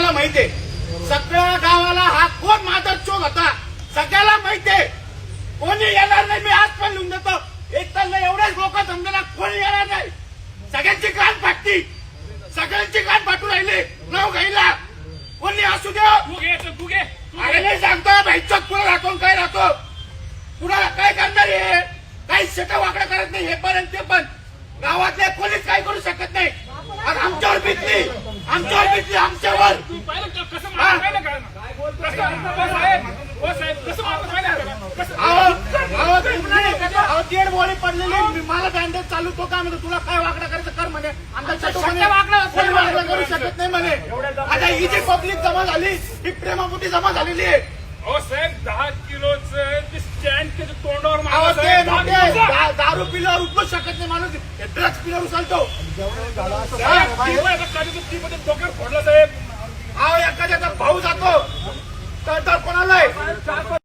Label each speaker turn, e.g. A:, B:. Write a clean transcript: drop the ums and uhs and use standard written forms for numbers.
A: आम्हाला माहितीये, सगळ्या गावाला हा कोण माधवचोर होता सगळ्याला माहितीये. कोणी येणार नाही, मी आज पण लिहून देतो. एक तर एवढेच लोक समजा कोणी येणार नाही. सगळ्यांची कान फाटती, सगळ्यांची कान फाटू राहिली. नाव घ्यायला कोणी असू द्या. अरे नाही सांगतो भाईचोक पुढे राहतो काय राहतो, कुणाला काय करणार आहे. काही शेटा वाकडा करत नाही. हे पण ते पण गावातले कोणीच काय करू शकत नाही. आमच्यावर बितली, आमच्यावर बितली, आमच्यावर. दीड बोली पडलेली, मला बँडेज चालू. तो काय म्हणतो तुला काय वाकडा करायचं कर म्हणे. वाकडा करू शकत नाही म्हणे. आता ही जी पब्लिक जमा झाली ही प्रेमापोटी जमा झालेली आहे.
B: अहो साहेब 10 किलोचं स्टँड त्याच्या तोंडावर
A: दारू पिल्यावर उचलू शकत नाही माणूस. ड्रग्स पिल्यावर उचलतो.
B: डोक्यावर फोडला साहेब.
A: एखाद्याचा भाऊ जातो तर कोणाला